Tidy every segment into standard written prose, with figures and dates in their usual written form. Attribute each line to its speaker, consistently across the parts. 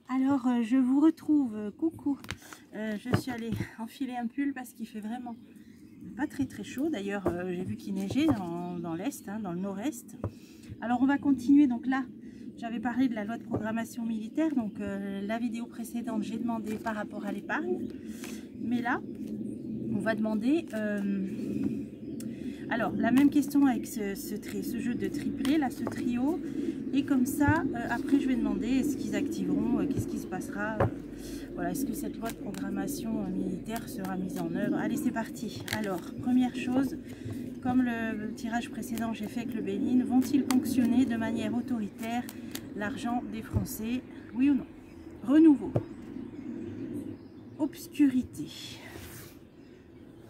Speaker 1: Alors, je vous retrouve, coucou. Je suis allée enfiler un pull parce qu'il fait vraiment pas très chaud. D'ailleurs, j'ai vu qu'il neigeait dans l'Est, hein, dans le Nord-Est. Alors, on va continuer. Donc là, j'avais parlé de la loi de programmation militaire. Donc, la vidéo précédente, j'ai demandé par rapport à l'épargne. Mais là, on va demander... alors, la même question avec ce jeu de triplé, là, ce trio. Et comme ça, après, je vais demander est-ce qu'ils activeront, qu'est-ce qui se passera. Voilà, est-ce que cette loi de programmation militaire sera mise en œuvre? Allez, c'est parti. Alors, première chose, comme le tirage précédent j'ai fait avec le Bénin, vont-ils ponctionner de manière autoritaire l'argent des Français? Oui ou non? Renouveau. Obscurité.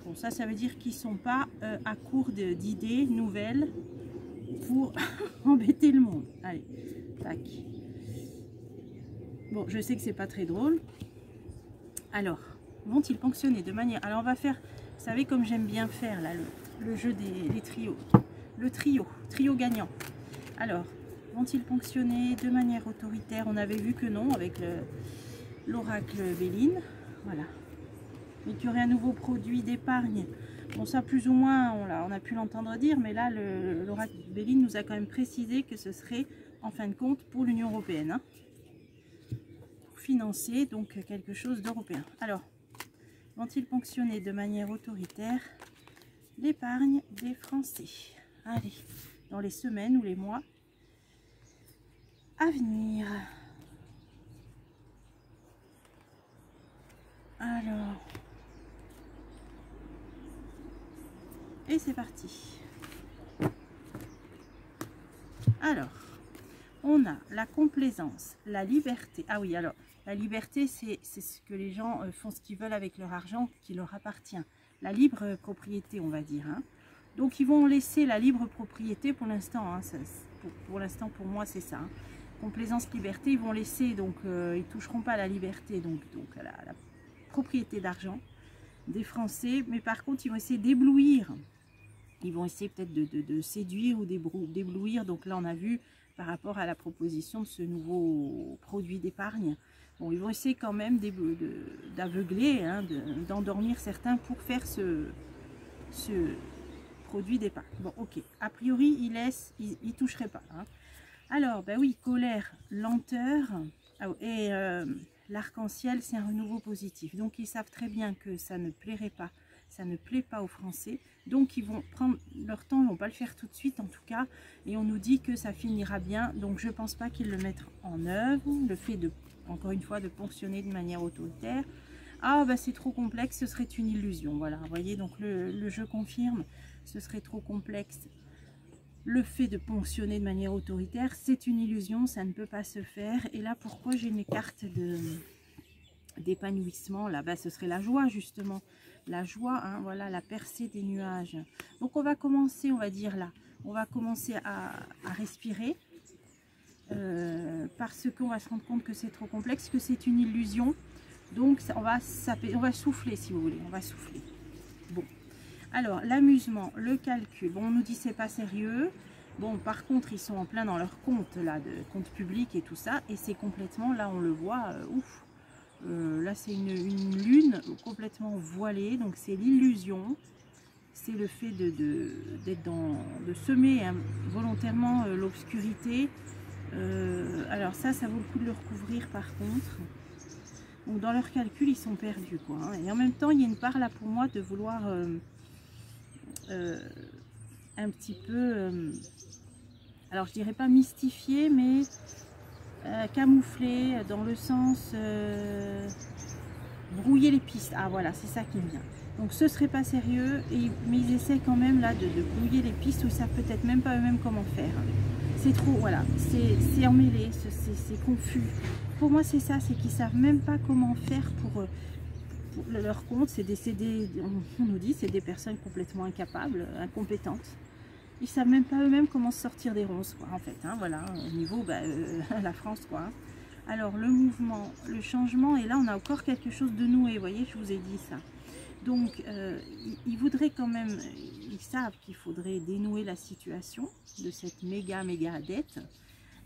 Speaker 1: Bon, ça veut dire qu'ils ne sont pas à court d'idées nouvelles pour embêter le monde. Allez, tac. Bon, je sais que c'est pas très drôle. Alors, vont-ils ponctionner de manière... Alors, on va faire, vous savez comme j'aime bien faire là, le jeu des trios. Le trio gagnant. Alors, vont-ils ponctionner de manière autoritaire? On avait vu que non avec l'oracle Béline. Voilà. Mais qu'il y aurait un nouveau produit d'épargne. Bon, ça plus ou moins, on a pu l'entendre dire, mais là, l'oracle Béline nous a quand même précisé que ce serait, en fin de compte, pour l'Union européenne. Hein, pour financer, donc, quelque chose d'européen. Alors, vont-ils ponctionner de manière autoritaire l'épargne des Français? Allez, dans les semaines ou les mois à venir. Alors... Et c'est parti. Alors, on a la complaisance, la liberté. Ah oui, alors, la liberté, c'est ce que les gens font ce qu'ils veulent avec leur argent qui leur appartient. La libre propriété, on va dire. Hein. Donc, ils vont laisser la libre propriété pour l'instant. Hein, pour l'instant, pour moi, c'est ça. Hein. Complaisance, liberté, ils vont laisser, donc, ils ne toucheront pas à la liberté, donc à la propriété d'argent des Français. Mais par contre, ils vont essayer d'éblouir. Ils vont essayer peut-être de séduire ou d'éblouir. Donc là, on a vu par rapport à la proposition de ce nouveau produit d'épargne. Bon, ils vont essayer quand même d'aveugler, hein, d'endormir certains pour faire ce produit d'épargne. Bon, ok. A priori, ils ne toucheraient pas. Hein. Alors, ben oui, colère, lenteur. Et l'arc-en-ciel, c'est un renouveau positif. Donc, ils savent très bien que ça ne plairait pas. Ça ne plaît pas aux Français, donc ils vont prendre leur temps, ils ne vont pas le faire tout de suite en tout cas, et on nous dit que ça finira bien, donc je ne pense pas qu'ils le mettent en œuvre. Le fait de, encore une fois, de ponctionner de manière autoritaire, ah bah c'est trop complexe, ce serait une illusion, voilà, vous voyez, donc le jeu confirme, ce serait trop complexe. Le fait de ponctionner de manière autoritaire, c'est une illusion, ça ne peut pas se faire, et là pourquoi j'ai mes cartes d'épanouissement, là, bah, ce serait la joie justement. La joie, hein, voilà, la percée des nuages. Donc on va commencer, on va dire là, on va commencer à respirer parce qu'on va se rendre compte que c'est trop complexe, que c'est une illusion. Donc on va souffler si vous voulez, on va souffler. Bon, alors l'amusement, le calcul, bon on nous dit c'est pas sérieux. Bon par contre ils sont en plein dans leur compte là, de compte public et tout ça, et c'est complètement, là on le voit, ouf. Là c'est une lune complètement voilée, donc c'est l'illusion, c'est le fait de semer hein, volontairement l'obscurité. Alors ça vaut le coup de le recouvrir par contre. Donc dans leur calcul ils sont perdus quoi, hein. Et en même temps il y a une part là pour moi de vouloir un petit peu, alors je dirais pas mystifier, mais camoufler dans le sens brouiller les pistes. Ah voilà, c'est ça qui me vient. Donc ce serait pas sérieux, mais ils essaient quand même là de brouiller les pistes où ils savent peut-être même pas eux-mêmes comment faire. C'est trop, voilà, c'est emmêlé, c'est confus. Pour moi c'est ça, c'est qu'ils savent même pas comment faire pour leur compte. On nous dit, c'est des personnes complètement incapables, incompétentes. Ils savent même pas eux-mêmes comment se sortir des ronces, quoi, en fait. Hein, voilà, au niveau, bah, la France, quoi. Alors, le mouvement, le changement, et là, on a encore quelque chose de noué, vous voyez, je vous ai dit ça. Donc, ils voudraient quand même, ils savent qu'il faudrait dénouer la situation de cette méga dette.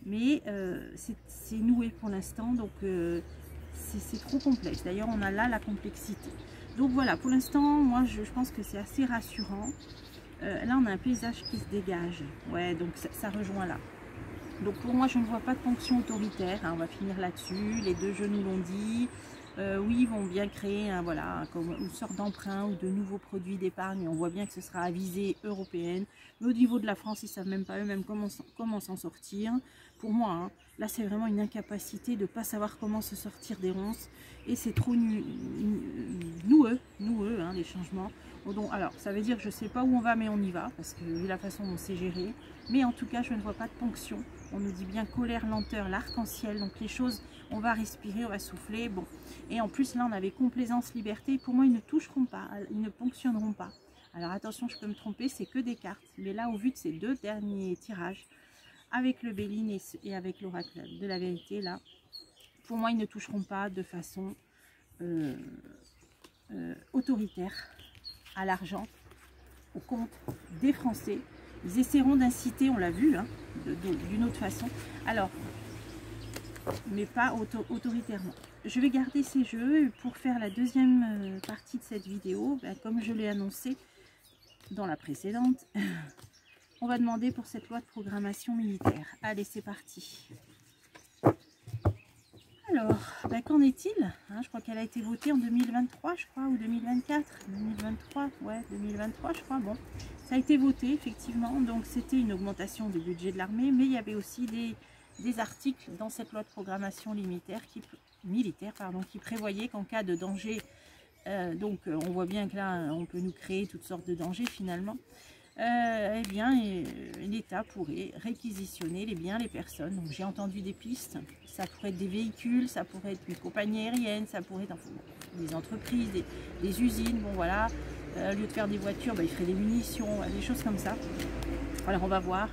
Speaker 1: mais c'est noué pour l'instant, donc c'est trop complexe. D'ailleurs, on a là la complexité. Donc voilà, pour l'instant, moi je pense que c'est assez rassurant. Là, on a un paysage qui se dégage. Ouais, donc ça rejoint là. Donc pour moi, je ne vois pas de ponction autoritaire. Hein, on va finir là-dessus. Les deux jeux nous l'ont dit. Oui, ils vont bien créer voilà, comme une sorte d'emprunt ou de nouveaux produits d'épargne. On voit bien que ce sera à visée européenne. Mais au niveau de la France, ils ne savent même pas eux-mêmes comment s'en sortir. Pour moi, hein, là, c'est vraiment une incapacité de ne pas savoir comment se sortir des ronces. Et c'est trop noueux, hein, les changements. Donc, alors, ça veut dire que je ne sais pas où on va, mais on y va. Parce que vu la façon dont c'est géré. Mais en tout cas, je ne vois pas de ponction. On nous dit bien colère, lenteur, l'arc-en-ciel. Donc les choses, on va respirer, on va souffler. Bon. Et en plus, là, on avait complaisance, liberté. Pour moi, ils ne toucheront pas, ils ne ponctionneront pas. Alors attention, je peux me tromper, c'est que des cartes. Mais là, au vu de ces deux derniers tirages, avec le Béline et avec l'oracle de la vérité, là, pour moi, ils ne toucheront pas de façon autoritaire à l'argent, au compte des Français. Ils essaieront d'inciter, on l'a vu, hein, d'une autre façon. Alors, mais pas autoritairement. Je vais garder ces jeux pour faire la deuxième partie de cette vidéo. Ben, comme je l'ai annoncé dans la précédente, on va demander pour cette loi de programmation militaire. Allez, c'est parti. Alors, ben, qu'en est-il, hein, je crois qu'elle a été votée en 2023, je crois, ou 2024. 2023, ouais, 2023, je crois. Bon, ça a été voté, effectivement. Donc, c'était une augmentation du budget de l'armée, mais il y avait aussi des articles dans cette loi de programmation militaire qui prévoyaient qu'en cas de danger, on voit bien que là, on peut nous créer toutes sortes de dangers finalement. Eh bien, l'État pourrait réquisitionner les biens, les personnes. Donc j'ai entendu des pistes, ça pourrait être des véhicules, ça pourrait être une compagnie aérienne, ça pourrait être des entreprises, des usines, bon voilà. Au lieu de faire des voitures, bah, ils feraient des munitions, des choses comme ça. Alors on va voir.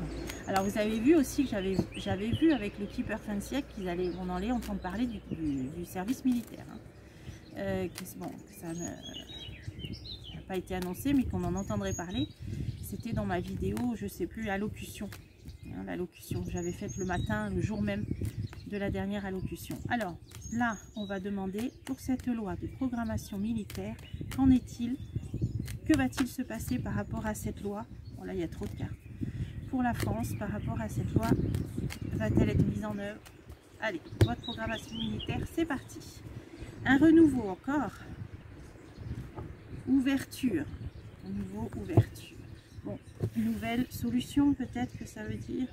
Speaker 1: Alors vous avez vu aussi que j'avais vu avec le Keeper fin de siècle qu'on allait entendre parler du service militaire. Hein. Bon, ça n'a pas été annoncé, mais qu'on en entendrait parler. C'était dans ma vidéo, je sais plus, allocution. Hein, l'allocution que j'avais faite le matin, le jour même de la dernière allocution. Alors là, on va demander pour cette loi de programmation militaire, qu'en est-il? Que va-t-il se passer par rapport à cette loi? Bon là, il y a trop de cartes. Pour la France, par rapport à cette loi, va-t-elle être mise en œuvre? Allez, loi de programmation militaire, c'est parti. Un renouveau encore. Ouverture. Renouveau, ouverture. Bon, nouvelle solution peut-être que ça veut dire.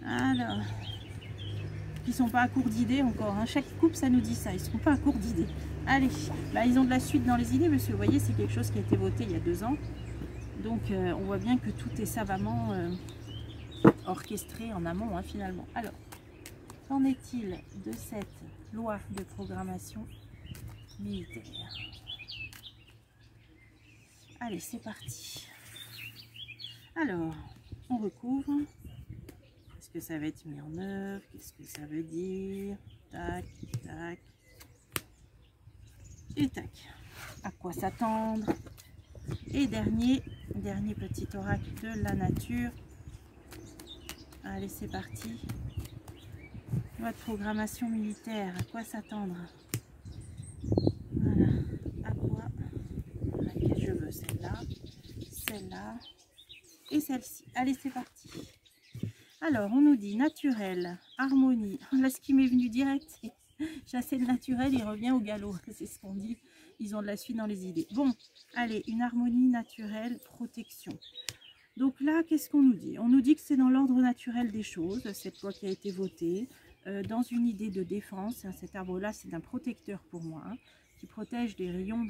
Speaker 1: Alors, ils ne sont pas à court d'idées encore. Hein. Chaque coupe, ça nous dit ça. Ils ne seront pas à court d'idées. Allez, bah, ils ont de la suite dans les idées, monsieur. Vous voyez, c'est quelque chose qui a été voté il y a 2 ans. Donc, on voit bien que tout est savamment orchestré en amont, hein, finalement. Alors, qu'en est-il de cette loi de programmation militaire? Allez, c'est parti. Alors, on recouvre. Est-ce que ça va être mis en œuvre? Qu'est-ce que ça veut dire? Tac, tac. Et tac. À quoi s'attendre? Et dernier petit oracle de la nature. Allez, c'est parti. Loi de programmation militaire. À quoi s'attendre? Voilà. À quoi? Laquelle je veux? Celle-là, celle-là et celle-ci. Allez, c'est parti. Alors, on nous dit naturel, harmonie. Là, ce qui m'est venu direct, c'est chasser le naturel, il revient au galop. C'est ce qu'on dit. Ils ont de la suite dans les idées. Bon, allez, une harmonie naturelle, protection. Donc là, qu'est-ce qu'on nous dit? On nous dit que c'est dans l'ordre naturel des choses, cette loi qui a été votée, dans une idée de défense. Cet arbre-là, c'est un protecteur pour moi, hein, qui protège des rayons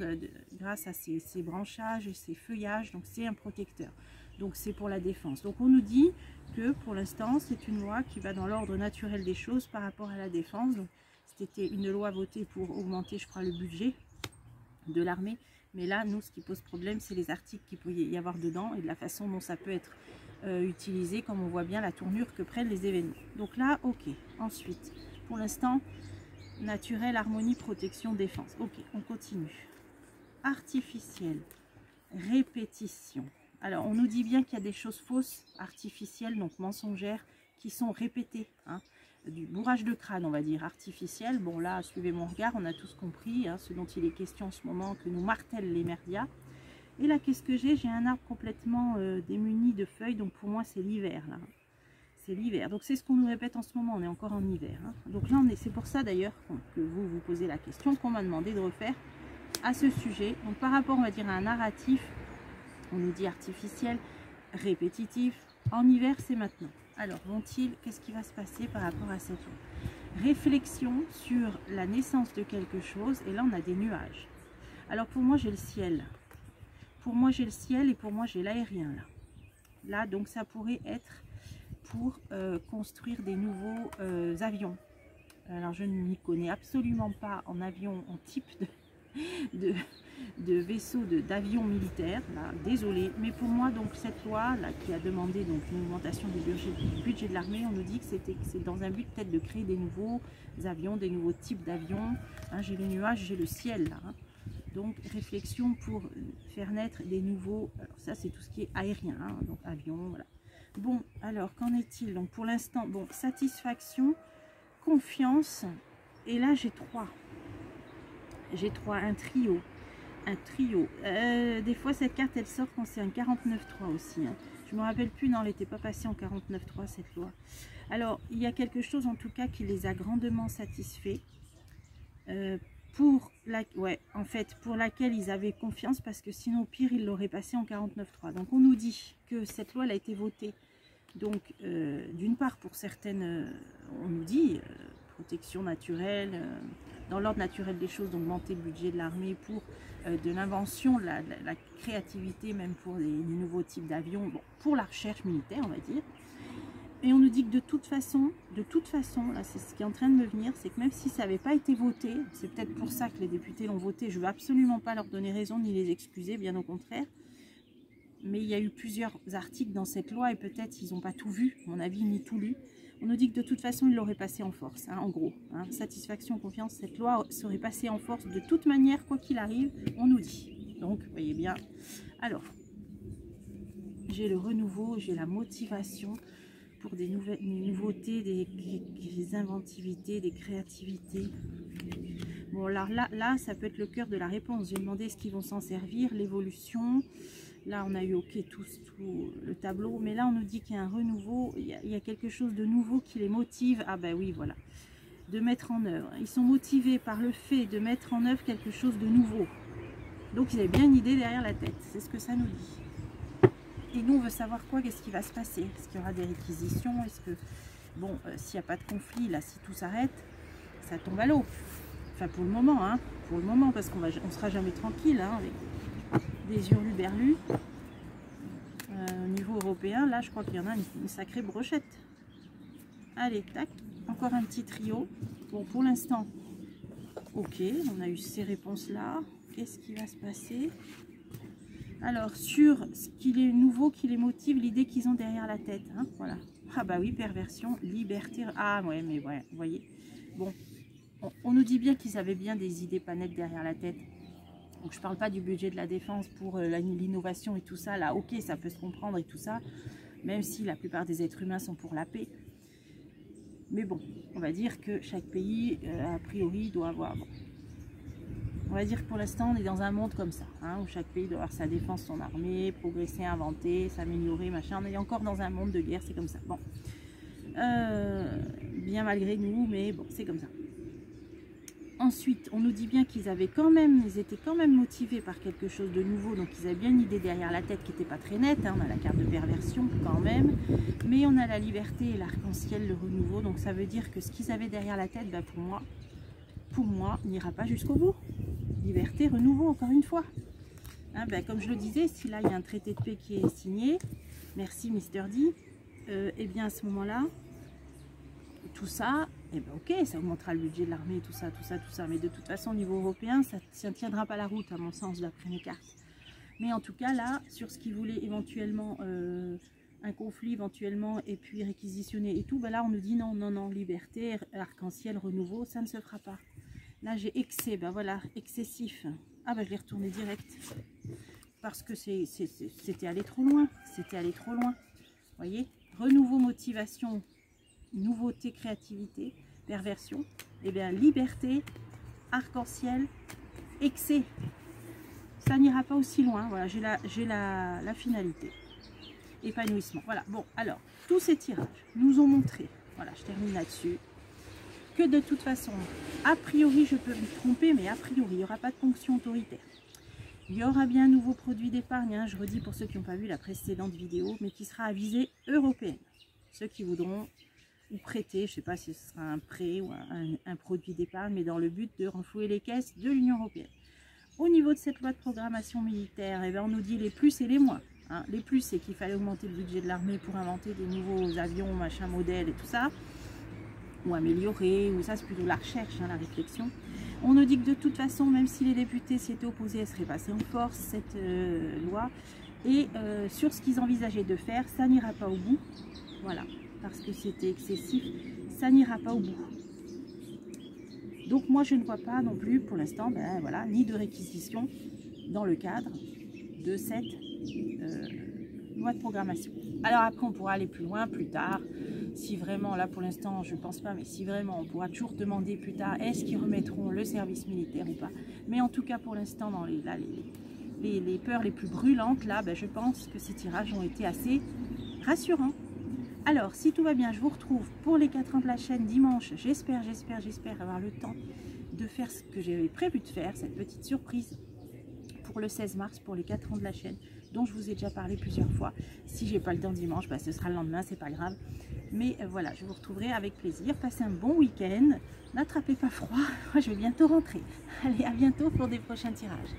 Speaker 1: grâce à ses branchages et ses feuillages. Donc c'est un protecteur. Donc c'est pour la défense. Donc on nous dit que pour l'instant, c'est une loi qui va dans l'ordre naturel des choses par rapport à la défense. Donc c'était une loi votée pour augmenter, je crois, le budget de l'armée. Mais là, nous, ce qui pose problème, c'est les articles qu'il peut y avoir dedans et de la façon dont ça peut être utilisé, comme on voit bien la tournure que prennent les événements. Donc là, ok. Ensuite, pour l'instant, naturel, harmonie, protection, défense. Ok, on continue. Artificiel, répétition. Alors, on nous dit bien qu'il y a des choses fausses, artificielles, donc mensongères, qui sont répétés, hein, du bourrage de crâne, on va dire, artificiel. Bon là, suivez mon regard, on a tous compris, hein, ce dont il est question en ce moment, que nous martèlent les merdias. Et là, qu'est-ce que j'ai? J'ai un arbre complètement démuni de feuilles, donc pour moi, c'est l'hiver, là. C'est l'hiver. Donc c'est ce qu'on nous répète en ce moment, on est encore en hiver. Hein. Donc là, c'est pour ça d'ailleurs que vous vous posez la question, qu'on m'a demandé de refaire à ce sujet. Donc par rapport, on va dire, à un narratif, on nous dit artificiel, répétitif, en hiver, c'est maintenant. Alors, vont-ils, qu'est-ce qui va se passer par rapport à cette réflexion sur la naissance de quelque chose? Et là, on a des nuages. Alors, pour moi, j'ai le ciel. Pour moi, j'ai le ciel et pour moi, j'ai l'aérien, là. Là, donc, ça pourrait être pour construire des nouveaux avions. Alors, je ne m'y connais absolument pas en avion, en type de vaisseaux, d'avions militaires, là, désolé, mais pour moi, donc cette loi là qui a demandé donc une augmentation du budget de l'armée, on nous dit que c'est dans un but peut-être de créer des nouveaux avions, des nouveaux types d'avions. Hein, j'ai les nuages, j'ai le ciel là, hein. Donc réflexion pour faire naître des nouveaux, alors ça c'est tout ce qui est aérien, hein, donc avion, voilà. Bon, alors qu'en est-il? Donc pour l'instant, bon, satisfaction, confiance, et là j'ai trois, un trio. Un trio. Des fois cette carte elle sort quand c'est un 49.3 aussi. Hein. Je me rappelle plus, non, elle n'était pas passée en 49.3 cette loi. Alors il y a quelque chose en tout cas qui les a grandement satisfaits. En fait, pour laquelle ils avaient confiance, parce que sinon au pire ils l'auraient passé en 49.3. Donc on nous dit que cette loi elle a été votée. Donc d'une part pour certaines, on nous dit protection naturelle, dans l'ordre naturel des choses, d'augmenter le budget de l'armée pour de l'invention, la créativité, même pour les nouveaux types d'avions, bon, pour la recherche militaire, on va dire. Et on nous dit que de toute façon, là c'est ce qui est en train de me venir, c'est que même si ça n'avait pas été voté, c'est peut-être pour ça que les députés l'ont voté, je ne veux absolument pas leur donner raison ni les excuser, bien au contraire. Mais il y a eu plusieurs articles dans cette loi et peut-être ils n'ont pas tout vu, à mon avis, ni tout lu. On nous dit que de toute façon, ils l'auraient passé en force, hein, en gros. Hein, satisfaction, confiance, cette loi serait passée en force de toute manière, quoi qu'il arrive, on nous dit. Donc, vous voyez bien. Alors, j'ai le renouveau, j'ai la motivation pour des nouveautés, des inventivités, des créativités. Bon, alors là, ça peut être le cœur de la réponse. J'ai demandé est-ce qu'ils vont s'en servir, l'évolution. Là, on a eu OK tout le tableau, mais là, on nous dit qu'il y a un renouveau, il y a quelque chose de nouveau qui les motive. Ah ben oui, voilà, de mettre en œuvre. Ils sont motivés par le fait de mettre en œuvre quelque chose de nouveau. Donc, ils avaient bien une idée derrière la tête, c'est ce que ça nous dit. Et nous, on veut savoir quoi, qu'est-ce qui va se passer? Est-ce qu'il y aura des réquisitions? Est-ce que, bon, s'il n'y a pas de conflit, là, si tout s'arrête, ça tombe à l'eau. Enfin, pour le moment, hein, parce qu'on ne sera jamais tranquille, hein, avec des hurluberlus. Au niveau européen, là je crois qu'il y en a une sacrée brochette. Allez, tac, encore un petit trio. Bon, pour l'instant, ok, on a eu ces réponses là. Qu'est-ce qui va se passer? Alors, sur ce qu'il est nouveau, qui les motive, l'idée qu'ils ont derrière la tête, hein, voilà. Ah bah oui, perversion, liberté. Ah ouais, mais ouais, vous voyez. Bon, on nous dit bien qu'ils avaient bien des idées pas nettes derrière la tête. Donc je ne parle pas du budget de la défense pour l'innovation et tout ça, là ok ça peut se comprendre et tout ça, même si la plupart des êtres humains sont pour la paix. Mais bon, on va dire que chaque pays, a priori, doit avoir... Bon. On va dire que pour l'instant on est dans un monde comme ça, hein, où chaque pays doit avoir sa défense, son armée, progresser, inventer, s'améliorer, machin. On est encore dans un monde de guerre, c'est comme ça. Bon, bien malgré nous, mais bon, c'est comme ça. Ensuite, on nous dit bien qu'ils étaient quand même motivés par quelque chose de nouveau, donc ils avaient bien une idée derrière la tête qui n'était pas très nette, hein. On a la carte de perversion quand même, mais on a la liberté et l'arc-en-ciel, le renouveau, donc ça veut dire que ce qu'ils avaient derrière la tête, bah pour moi, n'ira pas jusqu'au bout. Liberté, renouveau, encore une fois. Hein, bah, comme je le disais, si là il y a un traité de paix qui est signé, merci Mister D, et bien à ce moment-là, tout ça, eh ben ok, ça augmentera le budget de l'armée, tout ça, mais de toute façon au niveau européen, ça ne tiendra pas la route à mon sens d'après mes cartes. Mais en tout cas là, sur ce qu'ils voulaient éventuellement, un conflit éventuellement, et puis réquisitionner et tout, ben là on nous dit non, liberté, arc-en-ciel, renouveau, ça ne se fera pas. Là j'ai excès, ben voilà, excessif. Ah ben je l'ai retourné direct, parce que c'était allé trop loin, vous voyez, renouveau, motivation. nouveauté, créativité, perversion, et bien liberté, arc-en-ciel, excès. Ça n'ira pas aussi loin. Voilà, j'ai la finalité. Épanouissement. Voilà. Bon, alors, tous ces tirages nous ont montré, voilà, je termine là-dessus, que de toute façon, a priori, je peux me tromper, mais a priori, il n'y aura pas de ponction autoritaire. Il y aura bien un nouveau produit d'épargne, hein, je redis pour ceux qui n'ont pas vu la précédente vidéo, mais qui sera à visée européenne. Ceux qui voudront ou prêter, je ne sais pas si ce sera un prêt ou un produit d'épargne, mais dans le but de renflouer les caisses de l'Union européenne. Au niveau de cette loi de programmation militaire, eh bien, on nous dit les plus et les moins. Hein. Les plus, c'est qu'il fallait augmenter le budget de l'armée pour inventer des nouveaux avions, machin, modèles et tout ça, ou améliorer, ou ça c'est plutôt la recherche, hein, la réflexion. On nous dit que de toute façon, même si les députés s'y étaient opposés, elle serait passée en force, cette loi. Et sur ce qu'ils envisageaient de faire, ça n'ira pas au bout. Voilà, parce que c'était excessif, ça n'ira pas au bout. Donc moi je ne vois pas non plus pour l'instant, ben, voilà, ni de réquisition dans le cadre de cette loi de programmation. Alors après on pourra aller plus loin, plus tard, si vraiment, là pour l'instant je ne pense pas, mais si vraiment on pourra toujours demander plus tard, est-ce qu'ils remettront le service militaire ou pas. Mais en tout cas pour l'instant dans les peurs les plus brûlantes, là ben, je pense que ces tirages ont été assez rassurants. Alors, si tout va bien, je vous retrouve pour les 4 ans de la chaîne dimanche. J'espère avoir le temps de faire ce que j'avais prévu de faire, cette petite surprise pour le 16 mars, pour les 4 ans de la chaîne, dont je vous ai déjà parlé plusieurs fois. Si j'ai pas le temps dimanche, bah, ce sera le lendemain, c'est pas grave. Mais voilà, je vous retrouverai avec plaisir. Passez un bon week-end. N'attrapez pas froid. Moi, je vais bientôt rentrer. Allez, à bientôt pour des prochains tirages.